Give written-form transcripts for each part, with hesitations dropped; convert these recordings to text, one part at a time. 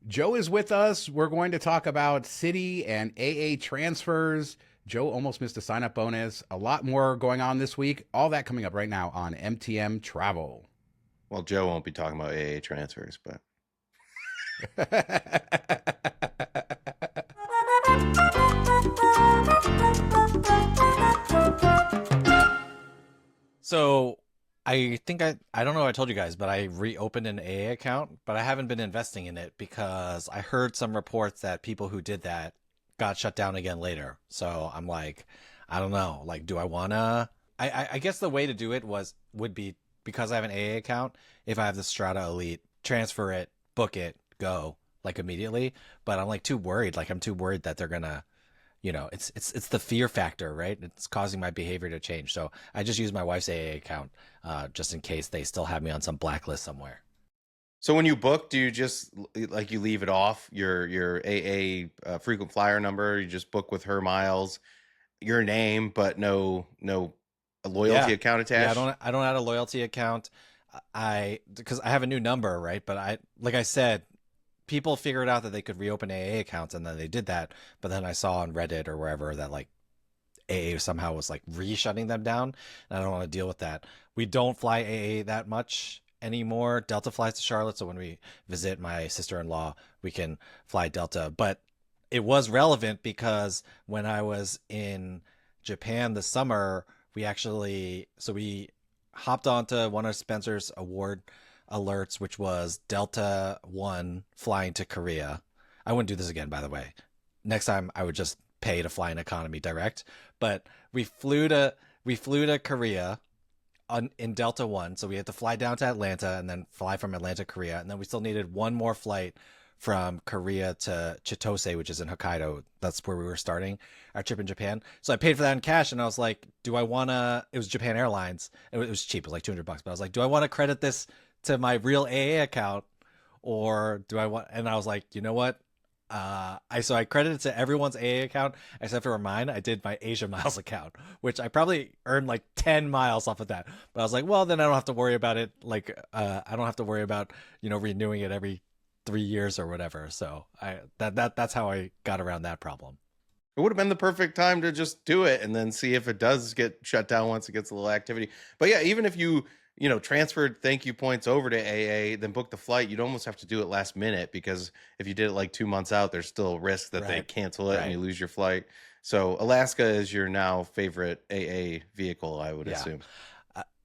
Joe is with us. We're going to talk about Citi and AA transfers. Joe almost missed a sign up bonus. A lot more going on this week. All that coming up right now on MTM Travel. Well, Joe won't be talking about AA transfers, but So I think I don't know if I told you guys, but I reopened an AA account, but I haven't been investing in it because I heard some reports that people who did that got shut down again later. So I'm like, I don't know. Like, do I wanna? I guess the way to do it would be because I have an AA account. If I have the Strata Elite, transfer it, book it, go like immediately. But I'm like too worried. Like I'm too worried that they're gonna it's the fear factor, right? It's causing my behavior to change. So I just use my wife's AA account just in case they still have me on some blacklist somewhere. so when you book, do you just like you leave it off your AA frequent flyer number? You just book with her miles, your name, but no loyalty Yeah, account yeah. I attached. don't I don't add a loyalty account. I because I have a new number, right? But I like I said, people figured out that they could reopen AA accounts, and then they did that. But then I saw on Reddit or wherever that like AA somehow was like re-shutting them down, and I don't want to deal with that. We don't fly AA that much anymore. Delta flies to Charlotte, so when we visit my sister-in-law, we can fly Delta. But it was relevant because when I was in Japan this summer, we hopped onto one of Spencer's award alerts, which was Delta One flying to Korea. I wouldn't do this again, by the way. Next time, I would just pay to fly an economy direct. But we flew to Korea in Delta One, so we had to fly down to Atlanta and then fly from Atlanta to Korea, and then we still needed one more flight from Korea to Chitose, which is in Hokkaido. That's where we were starting our trip in Japan. So I paid for that in cash, and I was like, "Do I wanna?" It was Japan Airlines. It was cheap. It was like $200, but I was like, "Do I want to credit this to my real AA account, or do I want?" And I was like, "You know what? I credited to everyone's AA account except for mine. I did my Asia Miles account, which I probably earned like 10 miles off of that. But I was like, well, then I don't have to worry about it. Like, I don't have to worry about renewing it every 3 years or whatever. So that's how I got around that problem. It would have been the perfect time to just do it and then see if it does get shut down once it gets a little activity. But yeah, even if you transferred ThankYou points over to AA, then book the flight, you'd almost have to do it last minute because if you did it like 2 months out, there's still a risk that they Right, cancel it and right, you lose your flight. So Alaska is your now favorite AA vehicle, I would yeah. assume.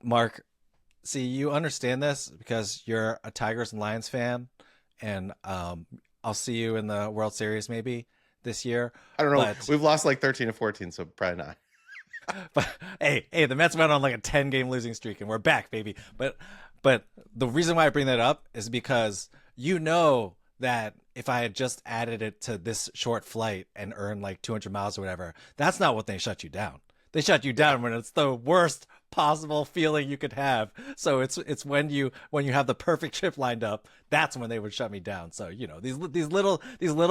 Mark, see, you understand this because you're a Tigers and Lions fan, and I'll see you in the World Series maybe this year. I don't know. But We've lost like 13 to 14, so probably not. but hey, the Mets went on like a 10-game losing streak, and we're back, baby. But the reason why I bring that up is because that if I had just added it to this short flight and earned like 200 miles or whatever, that's not what they shut you down. They shut you Yeah. down when it's the worst possible feeling you could have. So it's when you have the perfect trip lined up, that's when they would shut me down. So these little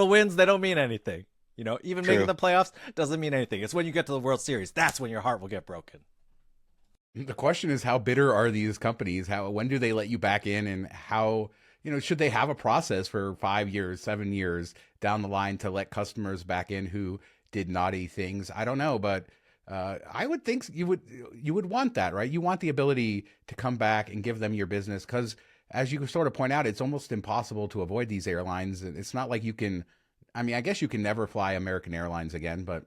wins, they don't mean anything. Even making True. the playoffs doesn't mean anything. It's when you get to the World Series that's when your heart will get broken. The question is, how bitter are these companies? When do they let you back in, and how, should they have a process for 5 years, 7 years down the line to let customers back in who did naughty things? I don't know, but I would think you would want that, right? You want the ability to come back and give them your business because, as you sort of point out, it's almost impossible to avoid these airlines. It's not like you can. I mean, I guess you can never fly American Airlines again, but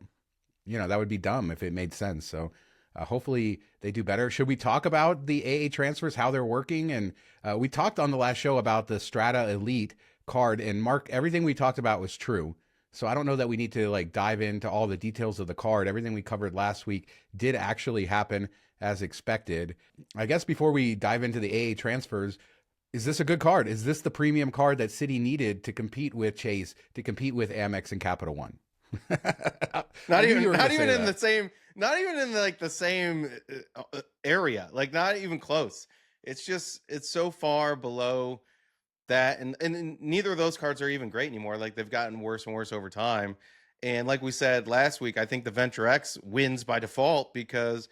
that would be dumb if it made sense. So hopefully they do better. Should we talk about the AA transfers, how they're working? And we talked on the last show about the Strata Elite card, and Mark, everything we talked about was true. So I don't know that we need to like dive into all the details of the card. Everything we covered last week did actually happen as expected. I guess before we dive into the AA transfers, is this a good card? Is this the premium card that Citi needed to compete with Chase, to compete with Amex and Capital One? I Not knew you even were going not to say even in that. the same not even in like the same area. Like not even close. It's so far below that and neither of those cards are even great anymore. Like they've gotten worse and worse over time. And like we said last week, I think the Venture X wins by default because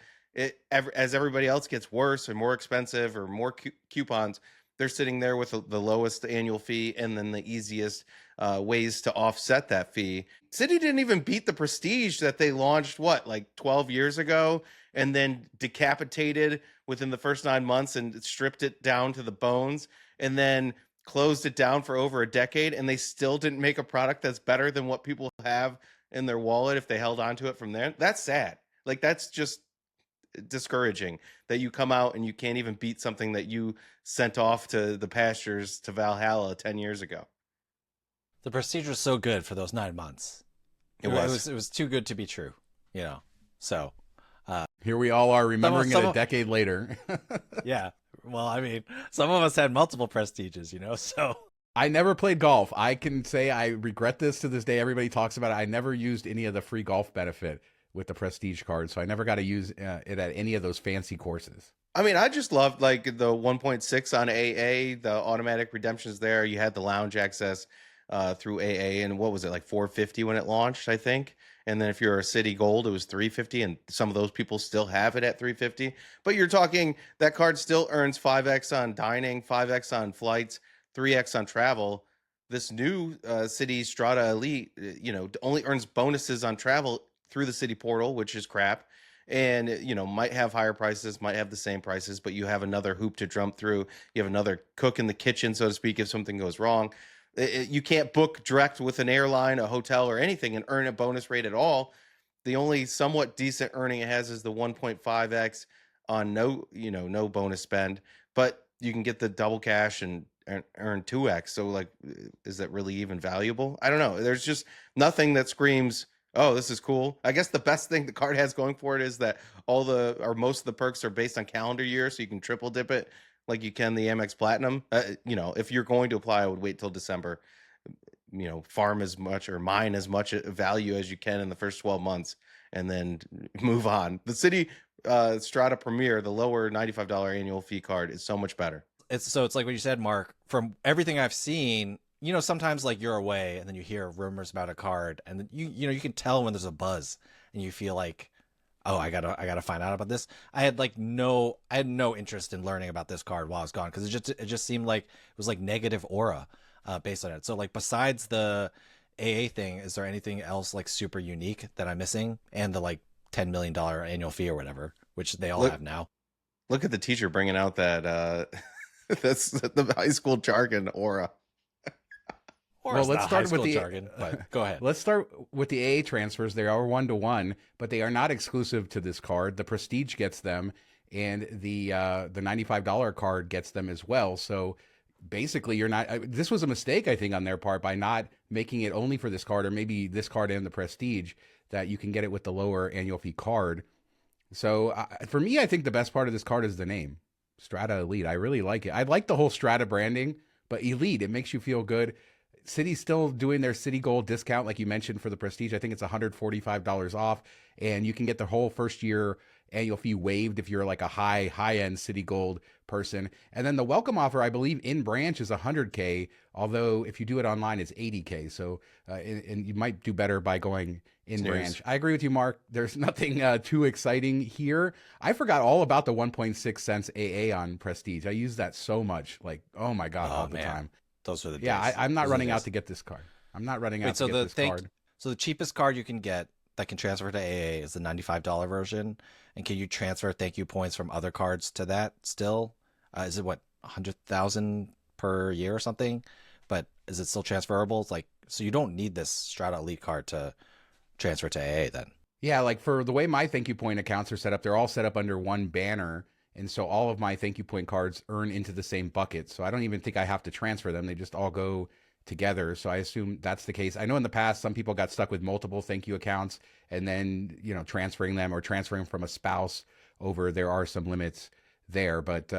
as everybody else gets worse and more expensive or more coupons, they're sitting there with the lowest annual fee and then the easiest ways to offset that fee. Citi didn't even beat the Prestige that they launched, what, like 12 years ago, and then decapitated within the first 9 months and stripped it down to the bones, and then closed it down for over a decade, and they still didn't make a product that's better than what people have in their wallet if they held on to it from there. That's sad. Like, that's just discouraging that you come out and you can't even beat something that you sent off to the pastures to Valhalla 10 years ago. The Prestige was so good for those 9 months. It was too good to be true, you know. So here we all are remembering some it a of- decade later. yeah. Well, I mean, some of us had multiple Prestiges, you know. So I never played golf. I can say I regret this to this day. Everybody talks about it. I never used any of the free golf benefit with the Prestige card, so I never got to use it at any of those fancy courses. I mean, I just loved like the 1.6 on AA, the automatic redemptions there. You had the lounge access through AA, and what was it, like $450 when it launched, I think. And then if you're a Citi Gold, it was $350, and some of those people still have it at $350. But you're talking that card still earns 5x on dining, 5x on flights, 3x on travel. This new Citi Strata Elite, only earns bonuses on travel through the Citi portal, which is crap. And, might have higher prices, might have the same prices, but you have another hoop to jump through. You have another cook in the kitchen, so to speak, if something goes wrong. You can't book direct with an airline, a hotel, or anything and earn a bonus rate at all. The only somewhat decent earning it has is the 1.5x on no bonus spend, but you can get the double cash and earn 2x. So, like, is that really even valuable? I don't know. There's just nothing that screams, oh, this is cool. I guess the best thing the card has going for it is that most of the perks are based on calendar year, so you can triple dip it like you can the Amex Platinum. If you're going to apply, I would wait till December. Farm as much or mine as much value as you can in the first 12 months and then move on. The Citi Strata Premier, the lower $95 annual fee card, is so much better. it's like what you said, Mark. From everything I've seen, sometimes like you're away and then you hear rumors about a card, and then you can tell when there's a buzz, and you feel like, oh, I gotta find out about this. I had no interest in learning about this card while I was gone, because it just seemed like it was like negative aura based on it. So, like, besides the AA thing, is there anything else like super unique that I'm missing? And the like $10 million annual fee or whatever, which they all have now. Look at the teacher bringing out that that's the high school jargon aura. Well, let's start with the jargon, but go ahead. Let's start with the AA transfers. They are 1-to-1, but they are not exclusive to this card. The Prestige gets them, and the $95 card gets them as well. So basically, you're not. This was a mistake, I think, on their part by not making it only for this card, or maybe this card and the Prestige, that you can get it with the lower annual fee card. So for me, I think the best part of this card is the name, Strata Elite. I really like it. I like the whole Strata branding, but Elite, it makes you feel good. Citi's still doing their Citi Gold discount, like you mentioned, for the Prestige. I think it's $145 off, and you can get the whole first year annual fee waived if you're like a high-end Citi Gold person. And then the welcome offer, I believe, in branch is $100K, although if you do it online, it's $80K. So, and you might do better by going in branch. I agree with you, Mark. There's nothing too exciting here. I forgot all about the 1.6 cents AA on Prestige. I use that so much, like, oh my God, all the time. Those are the days. Yeah, I'm not running out to get this card. I'm not running out to get this card. So the cheapest card you can get that can transfer to AA is the $95 version. And can you transfer ThankYou points from other cards to that still? Is it 100,000 per year or something? But is it still transferable? It's like, so you don't need this Strata Elite card to transfer to AA then. Yeah, like for the way my ThankYou point accounts are set up, they're all set up under one banner. And so all of my ThankYou point cards earn into the same bucket. So I don't even think I have to transfer them. They just all go together. So I assume that's the case. I know in the past, some people got stuck with multiple ThankYou accounts and then, transferring them or transferring from a spouse over. There are some limits there. But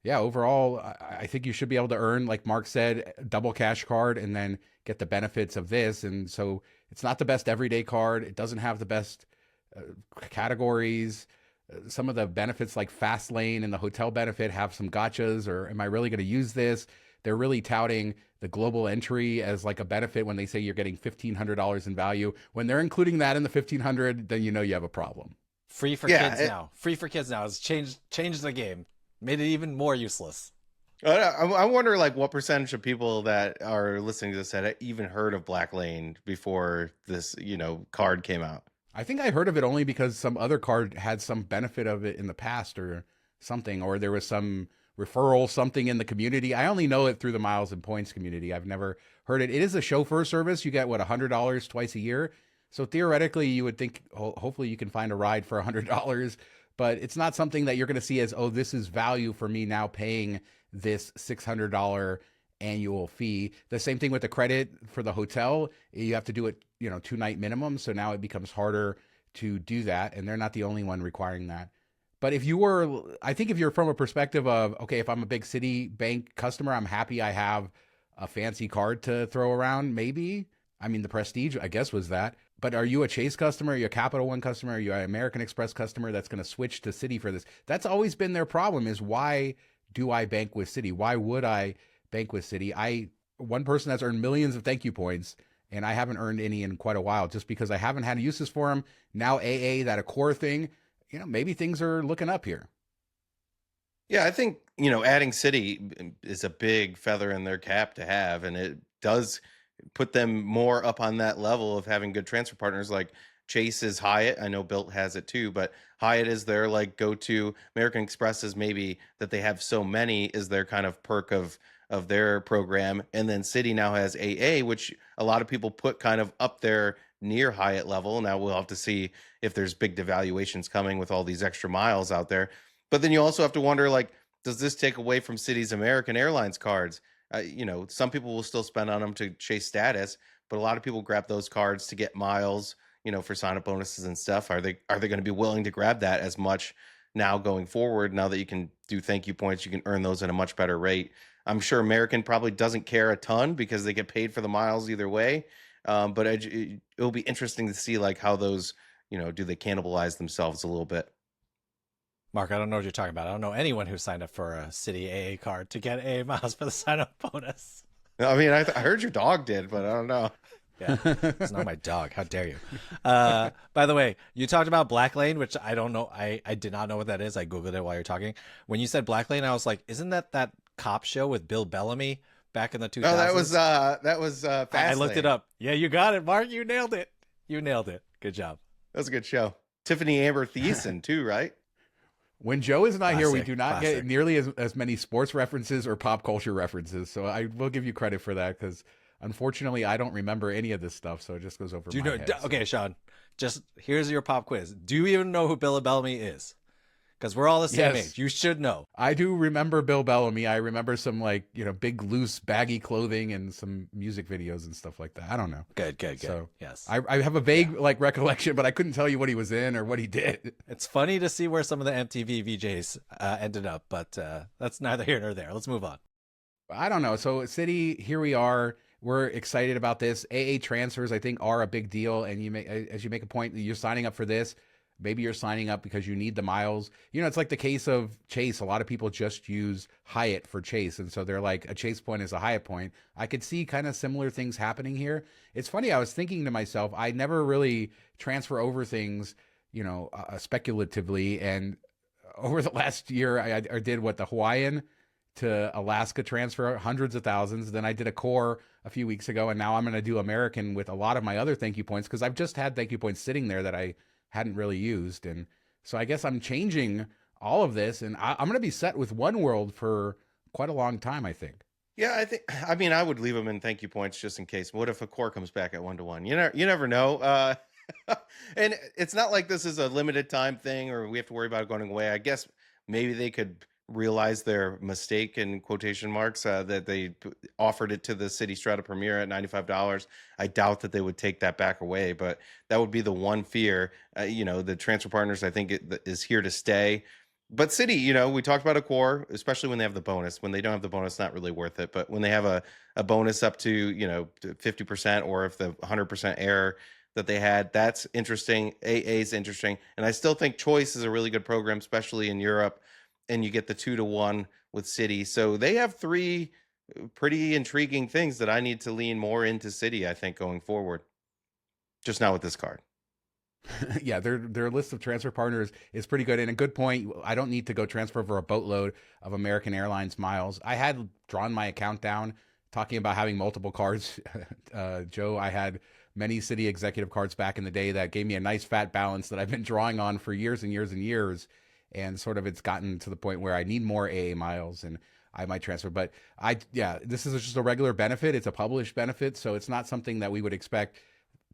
yeah, overall, I think you should be able to earn, like Mark said, a double cash card and then get the benefits of this. And so it's not the best everyday card. It doesn't have the best categories. Some of the benefits like Fast Lane and the hotel benefit have some gotchas, or am I really going to use this? They're really touting the global entry as like a benefit when they say you're getting $1,500 in value. When they're including that in the $1,500, then you have a problem. Free for kids now. Free for kids now has changed the game, made it even more useless. I wonder like what percentage of people that are listening to this had even heard of Black Lane before this, card came out. I think I heard of it only because some other card had some benefit of it in the past or something, or there was some referral, something in the community. I only know it through the miles and points community. I've never heard it. It is a chauffeur service. You get what, $100 twice a year. So theoretically, you would think, hopefully, you can find a ride for $100, but it's not something that you're going to see as, oh, this is value for me now paying this $600 annual fee. The same thing with the credit for the hotel. You have to do it, 2-night minimum. So now it becomes harder to do that. And they're not the only one requiring that. But I think if you're from a perspective of, okay, if I'm a big Citibank customer, I'm happy I have a fancy card to throw around, maybe. I mean, the Prestige, I guess, was that. But are you a Chase customer? Are you a Capital One customer? Are you an American Express customer that's going to switch to Citi for this? That's always been their problem, is why do I bank with Citi? Why would I bank with Citi? One person that's earned millions of ThankYou points, and I haven't earned any in quite a while just because I haven't had uses for them. Now AA, that Accor thing, maybe things are looking up here. Yeah, I think, adding Citi is a big feather in their cap to have, and it does put them more up on that level of having good transfer partners. Like Chase is Hyatt. I know Bilt has it too, but Hyatt is their like go-to. American Express is maybe that they have so many is their kind of perk of their program. And then Citi now has AA, which a lot of people put kind of up there near Hyatt level. Now we'll have to see if there's big devaluations coming with all these extra miles out there. But then you also have to wonder, like, does this take away from Citi's American Airlines cards? Some people will still spend on them to chase status, but a lot of people grab those cards to get miles, for sign-up bonuses and stuff. Are they going to be willing to grab that as much now going forward? Now that you can do ThankYou points, you can earn those at a much better rate. I'm sure American probably doesn't care a ton because they get paid for the miles either way. But it'll be interesting to see like how those, do they cannibalize themselves a little bit? Mark, I don't know what you're talking about. I don't know anyone who signed up for a Citi AA card to get AA miles for the sign-up bonus. I mean, I heard your dog did, but I don't know. Yeah, it's not my dog. How dare you? By the way, you talked about Black Lane, which I don't know. I did not know what that is. I Googled it while you're talking. When you said Black Lane, I was like, isn't that cop show with Bill Bellamy back in the 2000s? No, that was Fast I looked Lane. it up. Yeah, you got it, Mark. You nailed it. Good job. That was a good show. Tiffany Amber Thiessen too, right? When Joe is not here, we do not Classic. get nearly as many sports references or pop culture references. So I will give you credit for that because unfortunately I don't remember any of this stuff. So it just goes over my head. Okay, Sean, just here's your pop quiz. Do you even know who Bill Bellamy is? Because we're all the same Yes. age. You should know. I do remember Bill Bellamy. I remember some big loose baggy clothing and some music videos and stuff like that. I don't know. Good. So Yes. I have a vague recollection, but I couldn't tell you what he was in or what he did. It's funny to see where some of the MTV VJs ended up, but that's neither here nor there. Let's move on. I don't know. So Citi, here we are. We're excited about this. AA transfers, I think, are a big deal. And as you make a point, you're signing up for this. Maybe you're signing up because you need the miles. It's like the case of Chase. A lot of people just use Hyatt for Chase. And so they're like, a Chase point is a Hyatt point. I could see kind of similar things happening here. It's funny. I was thinking to myself, I never really transfer over things, speculatively. And over the last year, I did the Hawaiian to Alaska transfer, hundreds of thousands. Then I did Accor a few weeks ago. And now I'm going to do American with a lot of my other ThankYou points because I've just had ThankYou points sitting there that I hadn't really used. And so I guess I'm changing all of this and I'm going to be set with One World for quite a long time, I think. Yeah, I mean, I would leave them in ThankYou points just in case. What if Accor comes back at 1-to-1? You never know. And it's not like this is a limited time thing or we have to worry about it going away. I guess maybe they could realize their mistake in quotation marks that they offered it to the Citi Strata Premier at $95. I doubt that they would take that back away, but that would be the one fear. The transfer partners, I think is here to stay. But Citi, we talked about Accor, especially when they have the bonus. When they don't have the bonus, not really worth it. But when they have a bonus up to 50%, or if the 100% error that they had, that's interesting. AA is interesting, and I still think Choice is a really good program, especially in Europe. And you get the 2-to-1 with Citi. So they have three pretty intriguing things that I need to lean more into Citi, I think, going forward. Just not with this card. Yeah, their list of transfer partners is pretty good. And a good point. I don't need to go transfer for a boatload of American Airlines miles. I had drawn my account down, talking about having multiple cards. Joe, I had many Citi executive cards back in the day that gave me a nice fat balance that I've been drawing on for years and years and years. And sort of it's gotten to the point where I need more AA miles and I might transfer. But yeah, this is just a regular benefit. It's a published benefit. So it's not something that we would expect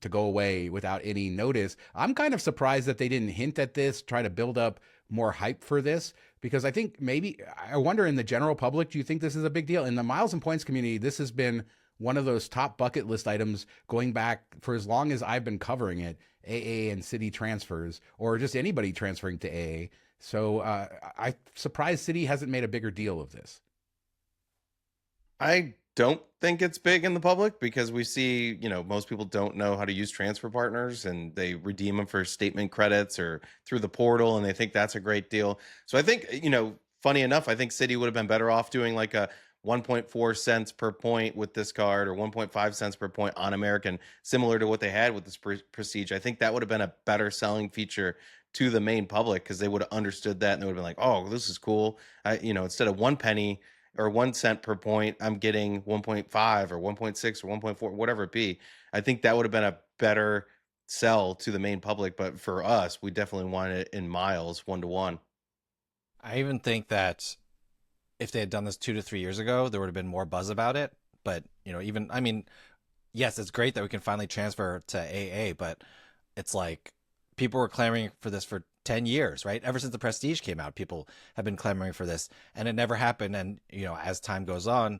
to go away without any notice. I'm kind of surprised that they didn't hint at this, try to build up more hype for this, because I think maybe, I wonder in the general public, do you think this is a big deal? In the miles and points community, this has been one of those top bucket list items going back for as long as I've been covering it, AA and Citi transfers, or just anybody transferring to AA. So I'm surprised Citi hasn't made a bigger deal of this. I don't think it's big in the public because we see, most people don't know how to use transfer partners and they redeem them for statement credits or through the portal and they think that's a great deal. So I think, funny enough, I think Citi would have been better off doing like a 1.4 cents per point with this card or 1.5 cents per point on American, similar to what they had with this Prestige. I think that would have been a better selling feature to the main public because they would have understood that and they would have been like, oh, this is cool. Instead of 1 penny or 1 cent per point, I'm getting 1.5 or 1.6 or 1.4, whatever it be. I think that would have been a better sell to the main public. But for us, we definitely want it in miles, 1-to-1. I even think that if they had done this 2 to 3 years ago, there would have been more buzz about it. But, yes, it's great that we can finally transfer to AA, but it's like people were clamoring for this for 10 years, right? Ever since the Prestige came out, people have been clamoring for this and it never happened. And, as time goes on,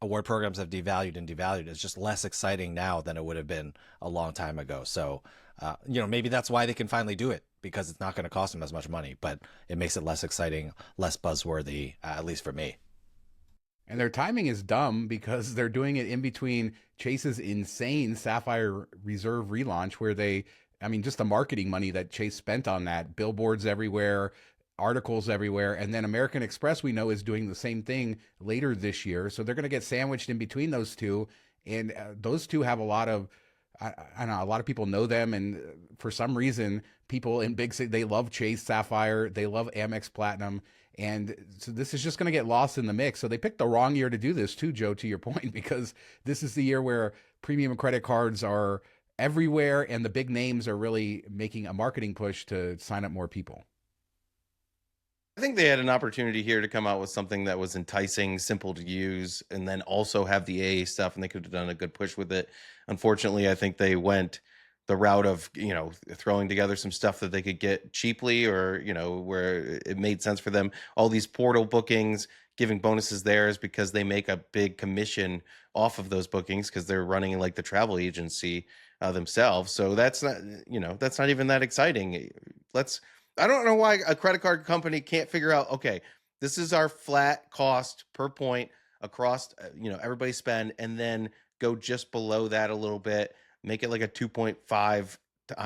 award programs have devalued and devalued. It's just less exciting now than it would have been a long time ago. So, maybe that's why they can finally do it, because it's not going to cost them as much money, but it makes it less exciting, less buzzworthy, at least for me. And their timing is dumb because they're doing it in between Chase's insane Sapphire Reserve relaunch, where just the marketing money that Chase spent on that, billboards everywhere, articles everywhere. And then American Express, we know, is doing the same thing later this year. So they're going to get sandwiched in between those two. And those two have a lot of, I don't know, a lot of people know them. And for some reason, people in big city, they love Chase Sapphire, they love Amex Platinum. And so this is just going to get lost in the mix. So they picked the wrong year to do this too, Joe, to your point, because this is the year where premium credit cards are everywhere and the big names are really making a marketing push to sign up more people. I think they had an opportunity here to come out with something that was enticing, simple to use, and then also have the AA stuff, and they could have done a good push with it. Unfortunately, I think they went the route of, throwing together some stuff that they could get cheaply or, where it made sense for them. All these portal bookings, giving bonuses there is because they make a big commission off of those bookings because they're running like the travel agency themselves. So that's not even that exciting. I don't know why a credit card company can't figure out, okay, this is our flat cost per point across, everybody spend, and then go just below that a little bit, make it like a 2.5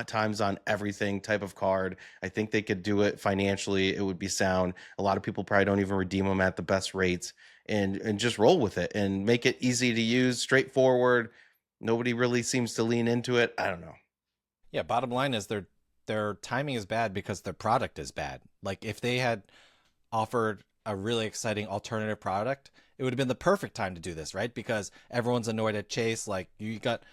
times on everything type of card. I think they could do it financially. It would be sound. A lot of people probably don't even redeem them at the best rates and just roll with it and make it easy to use, straightforward. Nobody really seems to lean into it. I don't know. Yeah, bottom line is their timing is bad because their product is bad. Like if they had offered a really exciting alternative product, it would have been the perfect time to do this, right? Because everyone's annoyed at Chase. Like you got,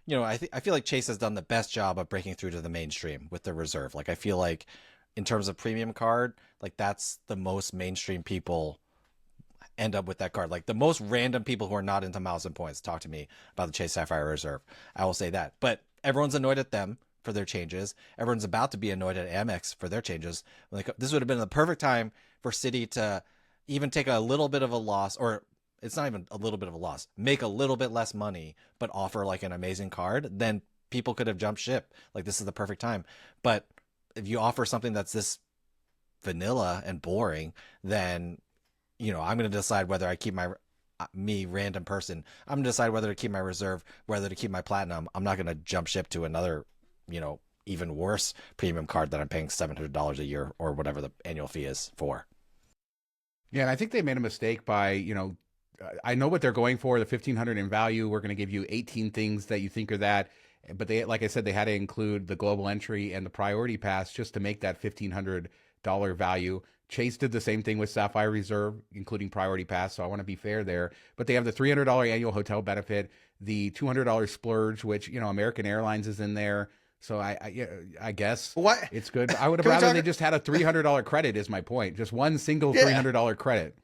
I feel like Chase has done the best job of breaking through to the mainstream with the Reserve. Like I feel like in terms of premium card, like that's the most mainstream people end up with that card. Like the most random people who are not into miles and points talk to me about the Chase Sapphire Reserve. I will say that. But everyone's annoyed at them for their changes. Everyone's about to be annoyed at Amex for their changes. This would have been the perfect time for Citi to even take a little bit of a loss, or it's not even a little bit of a loss, make a little bit less money, but offer like an amazing card. Then people could have jumped ship. Like this is the perfect time. But if you offer something that's this vanilla and boring, then, I'm going to decide whether I keep me random person. I'm going to decide whether to keep my Reserve, whether to keep my Platinum. I'm not going to jump ship to another, even worse premium card that I'm paying $700 a year or whatever the annual fee is for. Yeah, and I think they made a mistake by, I know what they're going for, the 1,500 in value. We're going to give you 18 things that you think are that. but they, like I said, they had to include the global entry and the priority pass just to make that $1,500 value. Chase did the same thing with Sapphire Reserve, including priority pass. So I want to be fair there. But they have the $300 annual hotel benefit, the $200 splurge, which, you know, American Airlines is in there. So I guess What? it's good. I would have Can we rather talk- they just had a $300 credit is my point. Just one single Yeah. $300 credit.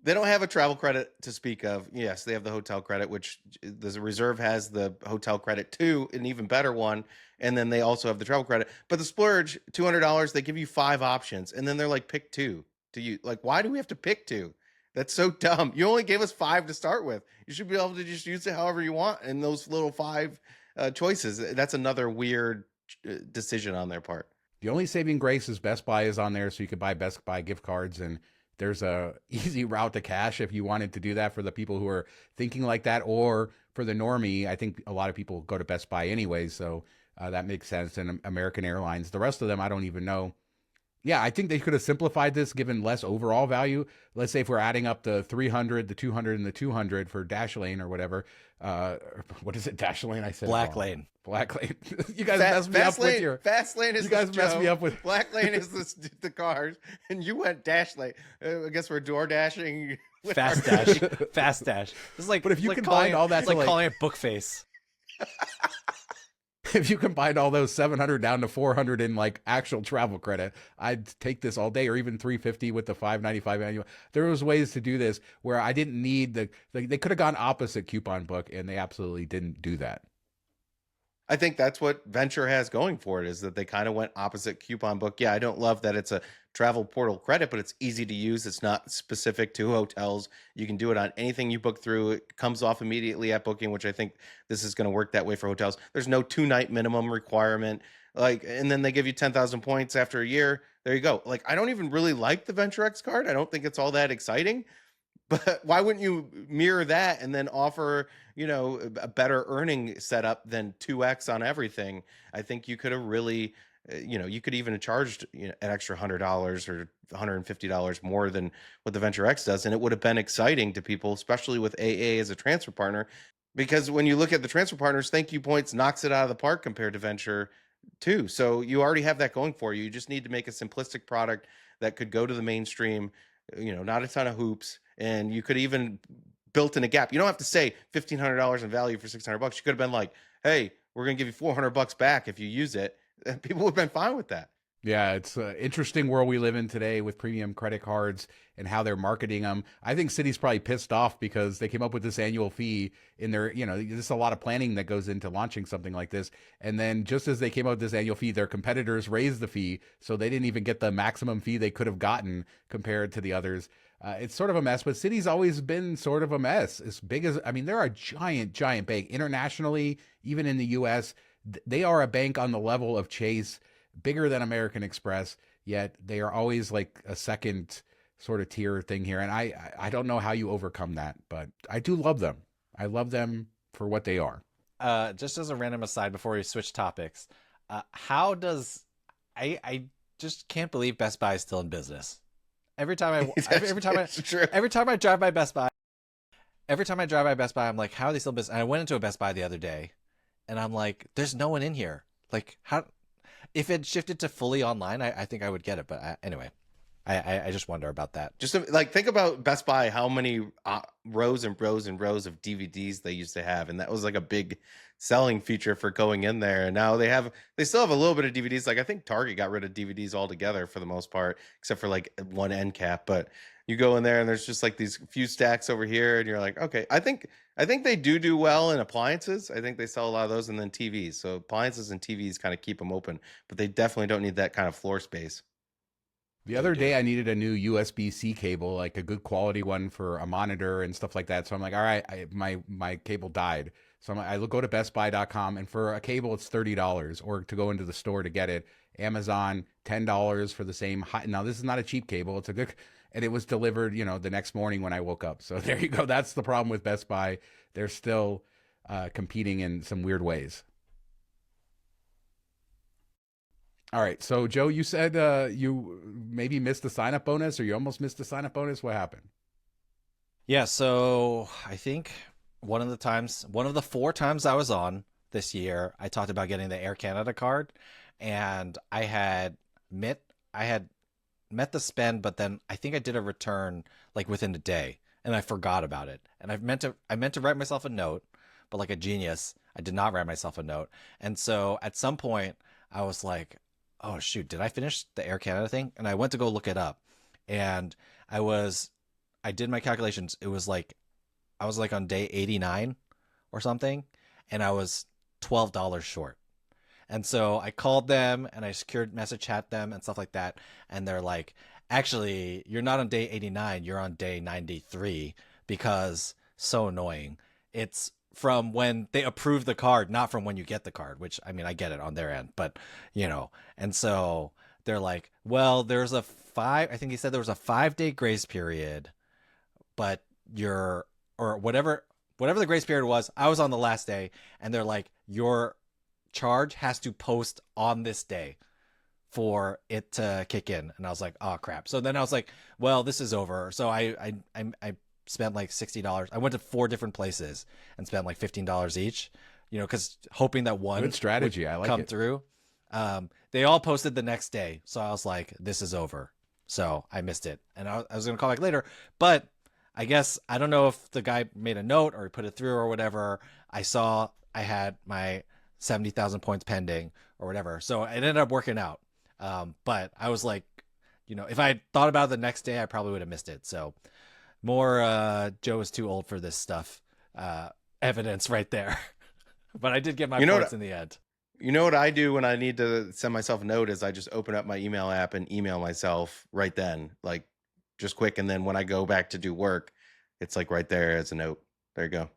They don't have a travel credit to speak of. Yes, they have the hotel credit, which the reserve has the hotel credit too, an even better one. And then they also have the travel credit. But the splurge, $200, they give you 5 options, and then they're like, pick 2 to you. Like, why do we have to pick 2? That's so dumb. You only gave us 5 to start with. You should be able to just use it however you want in those little 5 choices. That's another weird decision on their part. The only saving grace is Best Buy is on there, so you could buy Best Buy gift cards, and there's a easy route to cash if you wanted to do that for the people who are thinking like that, or for the normie. I think a lot of people go to Best Buy anyway, so that makes sense. And American Airlines, the rest of them, I don't even know. Yeah, I think they could have simplified this, given less overall value. Let's say if we're adding up the 300, the 200, and the 200 for Dash Lane or whatever. What is it, Dash Lane? I said Black Lane. Black Lane. You guys messed me up with your. Fast Lane is You guys messed me up with. Black Lane is the cars, and you went Dash Lane. I guess we're door dashing. Fast Dash. Fast Dash. This is like, But if you like combine all that it's to like calling it Bookface. If you combined all those 700 down to 400 in like actual travel credit, I'd take this all day, or even 350 with the 595 annual. There was ways to do this where I didn't need they could have gone opposite coupon book, and they absolutely didn't do that. I think that's what Venture has going for it, is that they kind of went opposite coupon book. Yeah, I don't love that it's a travel portal credit, but it's easy to use. It's not specific to hotels. You can do it on anything you book through. It comes off immediately at booking, which I think this is going to work that way for hotels. There's no 2-night minimum requirement. Like, and then they give you 10,000 points after a year. There you go. Like, I don't even really like the Venture X card. I don't think it's all that exciting. But why wouldn't you mirror that and then offer, you know, a better earning setup than 2x on everything? I think you could have really, you know, you could even have charged, you know, an extra $100 or $150 more than what the Venture X does, and it would have been exciting to people, especially with AA as a transfer partner. Because when you look at the transfer partners, ThankYou points knocks it out of the park compared to Venture too. So you already have that going for you. You just need to make a simplistic product that could go to the mainstream, you know, not a ton of hoops. And you could even built in a gap. You don't have to say $1,500 in value for $600. You could have been like, hey, we're going to give you $400 back if you use it. And people would have been fine with that. Yeah, it's an interesting world we live in today with premium credit cards and how they're marketing them. I think Citi's probably pissed off because they came up with this annual fee in their, you know, there's a lot of planning that goes into launching something like this. And then just as they came up with this annual fee, their competitors raised the fee. So they didn't even get the maximum fee they could have gotten compared to the others. It's sort of a mess, but Citi's always been sort of a mess. As big as, I mean, they're a giant bank internationally, even in the US. They are a bank on the level of Chase, bigger than American Express, yet they are always like a second sort of tier thing here. And I don't know how you overcome that, but I do love them. I love them for what they are. Just as a random aside before we switch topics, how does I just can't believe Best Buy is still in business. Every time I drive by Best Buy, I'm like, how are they still in business? And I went into a Best Buy the other day, and I'm like, there's no one in here. Like, how? If it shifted to fully online, I think I would get it. But anyway, I just wonder about that. Just like, think about Best Buy, how many rows and rows and rows of DVDs they used to have. And that was like a big selling feature for going in there. And now they still have a little bit of DVDs. Like, I think Target got rid of DVDs altogether for the most part, except for like one end cap. But you go in there and there's just like these few stacks over here, and you're like, okay, I think they do well in appliances. I think they sell a lot of those, and then TVs. So appliances and TVs kind of keep them open, but they definitely don't need that kind of floor space. The other day I needed a new USB-C cable, like a good quality one for a monitor and stuff like that. So I'm like, all right, my cable died. So I go to bestbuy.com, and for a cable, it's $30, or to go into the store to get it. Amazon, $10 for the same. Now, this is not a cheap cable. It's a good, and it was delivered, you know, the next morning when I woke up. So there you go. That's the problem with Best Buy. They're still competing in some weird ways. All right. So, Joe, you said you maybe missed the sign-up bonus, or you almost missed the sign-up bonus. What happened? Yeah, so I think one of the 4 times I was on, this year, I talked about getting the Air Canada card, and I had met the spend, but then I think I did a return like within a day, and I forgot about it. And I meant to write myself a note, but like a genius, I did not write myself a note. And so at some point, I was like, "Oh shoot, did I finish the Air Canada thing?" And I went to go look it up, and I did my calculations. It was like I was like on day 89 or something, and I was $12 short. And so I called them and I secured message chat them and stuff like that. And they're like, actually, you're not on day 89, you're on day 93 because so annoying. It's from when they approve the card, not from when you get the card, which I mean, I get it on their end, but you know, and so they're like, well, I think he said there was a 5-day grace period, but or whatever the grace period was, I was on the last day, and they're like, your charge has to post on this day for it to kick in. And I was like, oh crap. So then I was like, well, this is over. So I spent like $60. I went to 4 different places and spent like $15 each, you know, because hoping that one Good strategy. would I like come it. through. They all posted the next day. So I was like, this is over. So I missed it. And I was going to call back later, but I guess, I don't know if the guy made a note or he put it through or whatever. I saw I had my 70,000 points pending or whatever. So it ended up working out. But I was like, you know, if I had thought about it the next day, I probably would have missed it. So more Joe is too old for this stuff evidence right there. But I did get my points in the end. You know what I do when I need to send myself a note is I just open up my email app and email myself right then, like just quick. And then when I go back to do work, it's like right there as a note. There you go.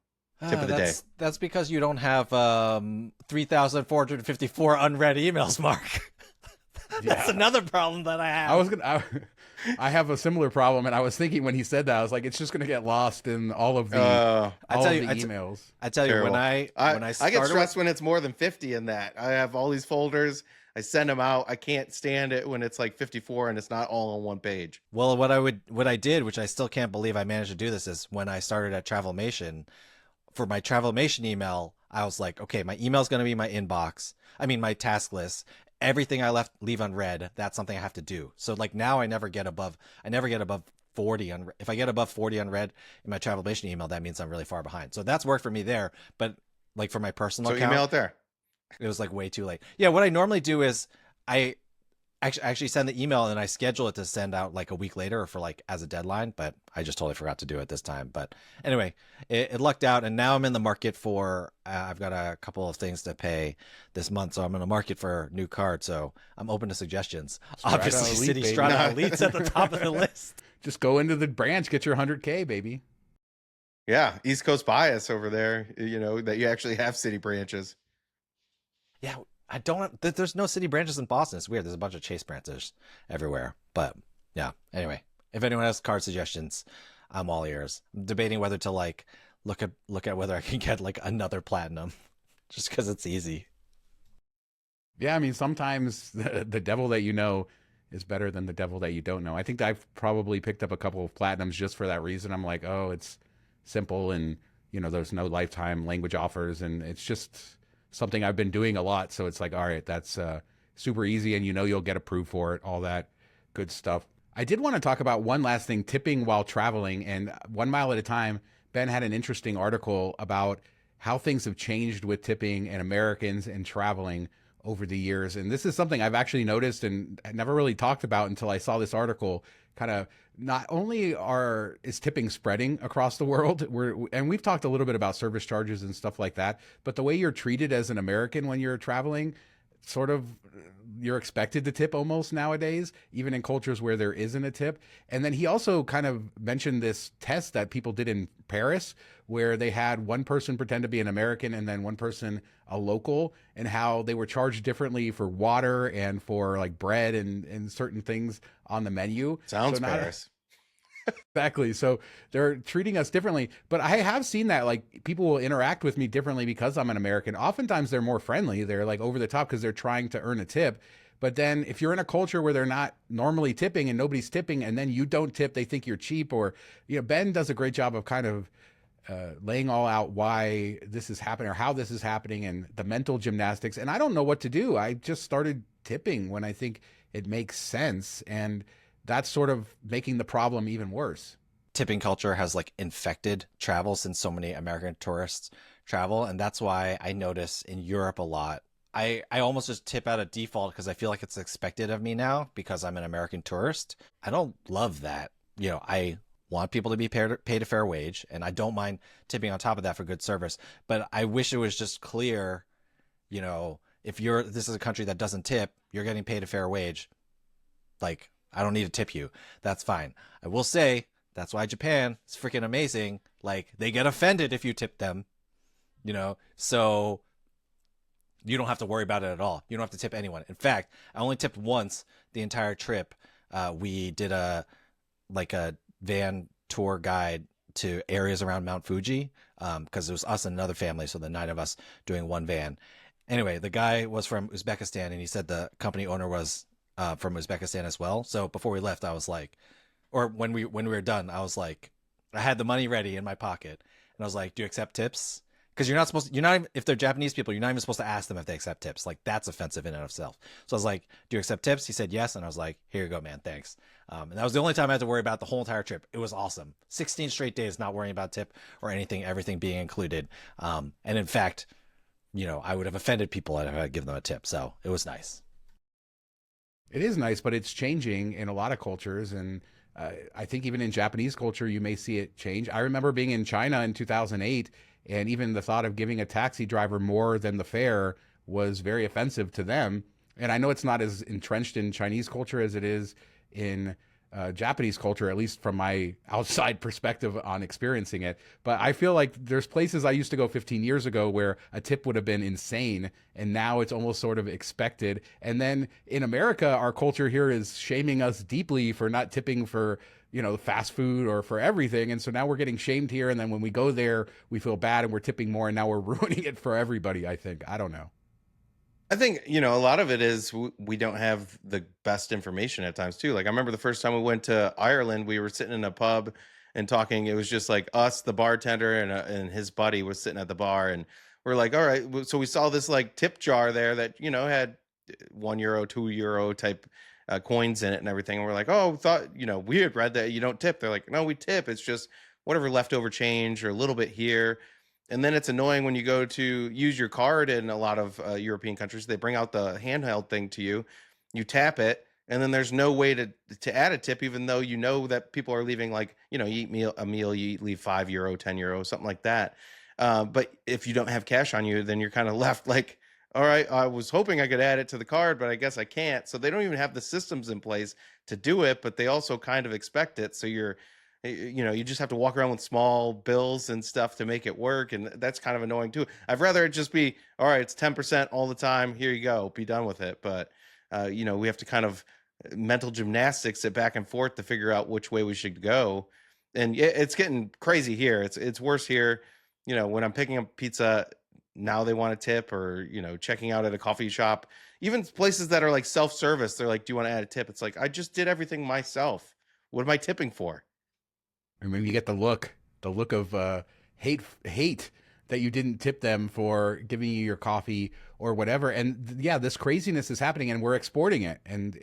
Tip of the day. That's because you don't have 3,454 unread emails, Mark. That's another problem that I have. I have a similar problem, and I was thinking when he said that, I was like, it's just going to get lost in all of the emails. I tell you, when I get stressed when it's more than 50 in that. I have all these folders. I send them out. I can't stand it when it's like 54 and it's not all on one page. Well, what I did, which I still can't believe I managed to do this, is when I started at Travelmation, for my Travelmation email, I was like, okay, my email is going to be my inbox. I mean, my task list. Everything I leave unread, that's something I have to do. So like now I never get above 40 unread. If I get above 40 unread in my Travelmation email, that means I'm really far behind. So that's worked for me there. But like for my personal account, email it there. It was like way too late. Yeah, what I normally do is I actually send the email and I schedule it to send out like a week later or for like as a deadline, but I just totally forgot to do it this time. But anyway, it lucked out, and now I'm in the market for I've got a couple of things to pay this month, so I'm in the market for a new card. So I'm open to suggestions. Obviously, Citi Strata Elite's at the top of the list. Just go into the branch, get your 100K, baby. Yeah, East Coast bias over there. You know that you actually have Citi branches. Yeah. There's no Citi branches in Boston. It's weird. There's a bunch of Chase branches everywhere. But yeah, anyway, if anyone has card suggestions, I'm all ears. I'm debating whether to like look at whether I can get like another platinum just because it's easy. Yeah, I mean, sometimes the devil that you know is better than the devil that you don't know. I think I've probably picked up a couple of platinums just for that reason. I'm like, oh, it's simple, and you know, there's no lifetime language offers, and it's just something I've been doing a lot. So it's like, all right, that's super easy, and you know you'll get approved for it, all that good stuff. I did want to talk about one last thing, tipping while traveling. And 1 Mile at a Time, Ben had an interesting article about how things have changed with tipping and Americans and traveling over the years. And this is something I've actually noticed and never really talked about until I saw this article. Kind of, not only is tipping spreading across the world, and we've talked a little bit about service charges and stuff like that, but the way you're treated as an American when you're traveling, sort of, you're expected to tip almost nowadays, even in cultures where there isn't a tip. And then he also kind of mentioned this test that people did in Paris, where they had one person pretend to be an American and then one person a local, and how they were charged differently for water and for like bread and certain things on the menu. Sounds Paris. Exactly. So they're treating us differently. But I have seen that, like, people will interact with me differently because I'm an American. Oftentimes they're more friendly. They're like over the top because they're trying to earn a tip. But then if you're in a culture where they're not normally tipping and nobody's tipping, and then you don't tip, they think you're cheap. Or, you know, Ben does a great job of kind of laying all out why this is happening or how this is happening and the mental gymnastics. And I don't know what to do. I just started tipping when I think it makes sense. And that's sort of making the problem even worse. Tipping culture has like infected travel since so many American tourists travel. And that's why I notice in Europe a lot. I almost just tip out of default because I feel like it's expected of me now because I'm an American tourist. I don't love that. I want people to be paid a fair wage, and I don't mind tipping on top of that for good service. But I wish it was just clear, if this is a country that doesn't tip, you're getting paid a fair wage. Like, I don't need to tip you. That's fine. I will say that's why Japan is freaking amazing. Like, they get offended if you tip them, so you don't have to worry about it at all. You don't have to tip anyone. In fact, I only tipped once the entire trip. We did a van tour guide to areas around Mount Fuji because it was us and another family, so the 9 of us doing one van. Anyway, the guy was from Uzbekistan, and he said the company owner was from Uzbekistan as well. So before we left, I was like, or when we were done, I was like, I had the money ready in my pocket, and I was like, "Do you accept tips?" Because if they're Japanese people, you're not even supposed to ask them if they accept tips. Like, that's offensive in and of itself. So I was like, "Do you accept tips?" He said yes, and I was like, "Here you go, man, thanks." And that was the only time I had to worry about the whole entire trip. It was awesome. 16 straight days not worrying about tip or anything, everything being included. And in fact, I would have offended people if I had given them a tip. So it was nice. It is nice, but it's changing in a lot of cultures. And I think even in Japanese culture, you may see it change. I remember being in China in 2008, and even the thought of giving a taxi driver more than the fare was very offensive to them. And I know it's not as entrenched in Chinese culture as it is in Japanese culture, at least from my outside perspective on experiencing it. But I feel like there's places I used to go 15 years ago where a tip would have been insane, and now it's almost sort of expected. And then in America, our culture here is shaming us deeply for not tipping for fast food or for everything. And so now we're getting shamed here. And then when we go there, we feel bad and we're tipping more, and now we're ruining it for everybody, I think. I don't know. I think, a lot of it is we don't have the best information at times too. Like, I remember the first time we went to Ireland, we were sitting in a pub and talking. It was just like us, the bartender, and his buddy was sitting at the bar. And we're like, all right. So we saw this like tip jar there that, had €1, €2 type coins in it and everything. And we're like, oh, we had read that you don't tip. They're like, no, we tip. It's just whatever leftover change or a little bit here. And then it's annoying when you go to use your card in a lot of European countries. They bring out the handheld thing to you. You tap it, and then there's no way to add a tip, even though that people are leaving, like, you eat a meal, you leave €5, €10, something like that. But if you don't have cash on you, then you're kind of left like, all right, I was hoping I could add it to the card, but I guess I can't. So they don't even have the systems in place to do it, but they also kind of expect it. So you just have to walk around with small bills and stuff to make it work. And that's kind of annoying too. I'd rather it just be, all right, it's 10% all the time. Here you go. Be done with it. But, we have to kind of mental gymnastics it back and forth to figure out which way we should go. And it's getting crazy here. It's worse here. When I'm picking up pizza, now they want a tip, or, checking out at a coffee shop, even places that are like self-service. They're like, do you want to add a tip? It's like, I just did everything myself. What am I tipping for? And when you get the look of hate that you didn't tip them for giving you your coffee or whatever. And yeah, this craziness is happening, and we're exporting it. And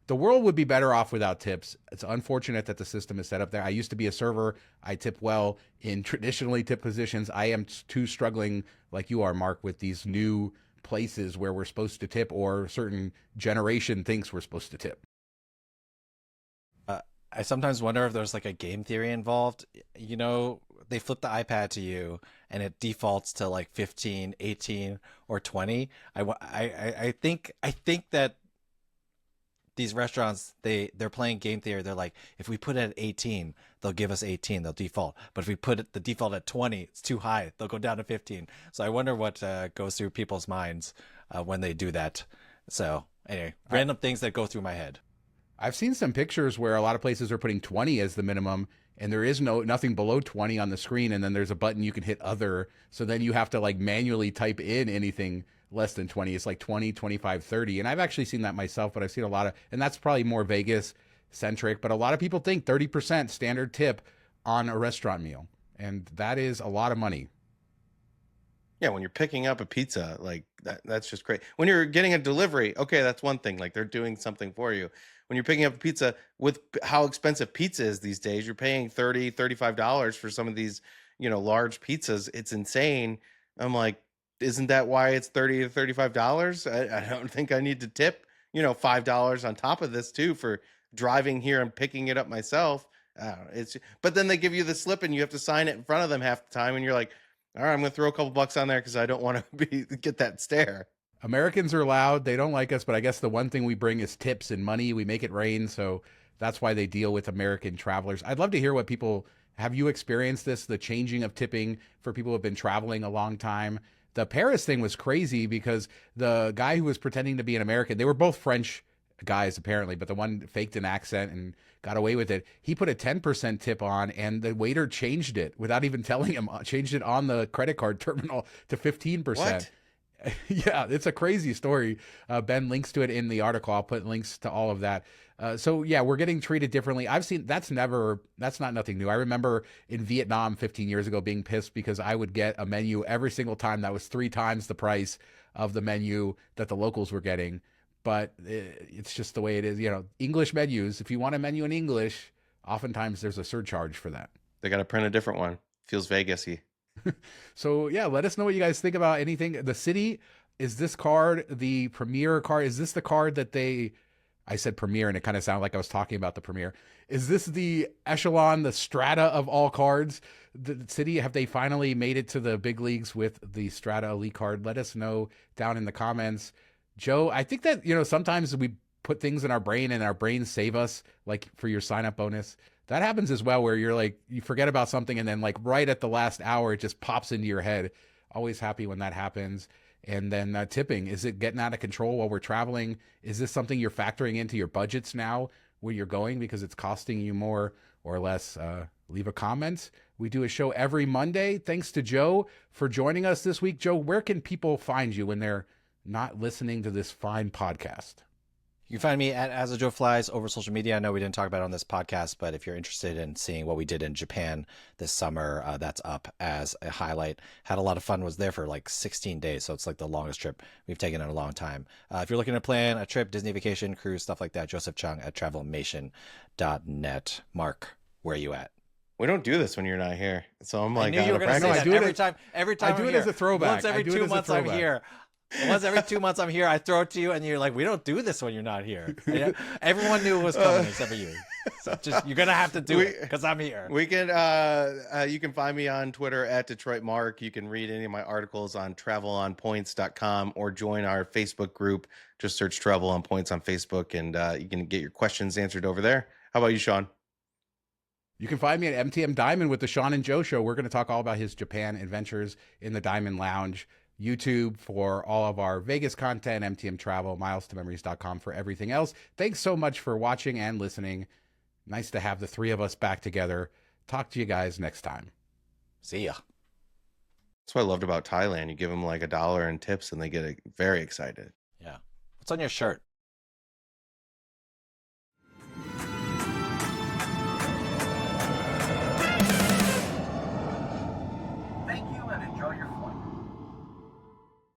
the world would be better off without tips. It's unfortunate that the system is set up there. I used to be a server. I tip well in traditionally tip positions. I am too struggling, like you are, Mark, with these new places where we're supposed to tip, or a certain generation thinks we're supposed to tip. I sometimes wonder if there's like a game theory involved. They flip the iPad to you and it defaults to like 15, 18, or 20. I think that these restaurants, they're playing game theory. They're like, if we put it at 18, they'll give us 18, they'll default. But if we put the default at 20, it's too high, they'll go down to 15. So I wonder what goes through people's minds when they do that. So anyway, random things that go through my head. I've seen some pictures where a lot of places are putting 20 as the minimum, and there is nothing below 20 on the screen, and then there's a button you can hit other, so then you have to like manually type in anything less than 20. It's like 20, 25, 30. And I've actually seen that myself, but I've seen a lot of, and that's probably more Vegas centric, but a lot of people think 30% standard tip on a restaurant meal. And that is a lot of money. Yeah, when you're picking up a pizza, like that's just great. When you're getting a delivery, okay, that's one thing. Like they're doing something for you. When you're picking up a pizza, with how expensive pizza is these days, you're paying $30, $35 for some of these, large pizzas. It's insane. I'm like, isn't that why it's $30 to $35? I don't think I need to tip, $5 on top of this too for driving here and picking it up myself. I don't know, but then they give you the slip and you have to sign it in front of them half the time, and you're like, all right, I'm going to throw a couple bucks on there because I don't want to get that stare. Americans are loud. They don't like us, but I guess the one thing we bring is tips and money. We make it rain. So that's why they deal with American travelers. I'd love to hear what people have you experienced this, the changing of tipping for people who have been traveling a long time. The Paris thing was crazy because the guy who was pretending to be an American, they were both French guys apparently, but the one faked an accent and got away with it. He put a 10% tip on, and the waiter changed it without even telling him, changed it on the credit card terminal to 15%. What? Yeah, it's a crazy story. Ben links to it in the article. I'll put links to all of that. So yeah, we're getting treated differently. I've seen that's not nothing new. I remember in Vietnam 15 years ago being pissed because I would get a menu every single time that was 3 times the price of the menu that the locals were getting. But it's just the way it is. English menus, if you want a menu in English, oftentimes there's a surcharge for that. They got to print a different one. Feels Vegas-y. So yeah, let us know what you guys think about anything. The Citi, is this card the Premier card? Is this the card that I said Premier and it kind of sounded like I was talking about the Premier. Is this the echelon, the strata of all cards? The Citi, have they finally made it to the big leagues with the Strata Elite card? Let us know down in the comments. Joe, I think that, sometimes we put things in our brain and our brains save us, like for your sign up bonus. That happens as well, where you're like, you forget about something and then like right at the last hour, it just pops into your head. Always happy when that happens. And then tipping, is it getting out of control while we're traveling? Is this something you're factoring into your budgets now where you're going because it's costing you more or less? Leave a comment. We do a show every Monday. Thanks to Joe for joining us this week. Joe, where can people find you when they're not listening to this fine podcast? You can find me at As the Joe Flies over social media. I know we didn't talk about it on this podcast, but if you're interested in seeing what we did in Japan this summer, that's up as a highlight. Had a lot of fun. Was there for like 16 days, so it's like the longest trip we've taken in a long time. If you're looking to plan a trip, Disney vacation, cruise, stuff like that, Joseph Cheung at travelmation.net. Mark, where are you at? We don't do this when you're not here, so I'm like, I knew you were going to say that every time. I do it as a throwback. Once every 2 months I'm here. Once every 2 months I'm here, I throw it to you, and you're like, we don't do this when you're not here. And everyone knew it was coming except for you. So you're going to have to do it because I'm here. We can, you can find me on Twitter at Detroit Mark. You can read any of my articles on travelonpoints.com or join our Facebook group. Just search Travel on Points on Facebook, and you can get your questions answered over there. How about you, Sean? You can find me at MTM Diamond with the Sean and Joe Show. We're going to talk all about his Japan adventures in the Diamond Lounge. YouTube for all of our Vegas content, MTM Travel, milestomemories.com for everything else. Thanks so much for watching and listening. Nice to have the three of us back together. Talk to you guys next time. See ya. That's what I loved about Thailand. You give them like $1 in tips and they get very excited. Yeah. What's on your shirt?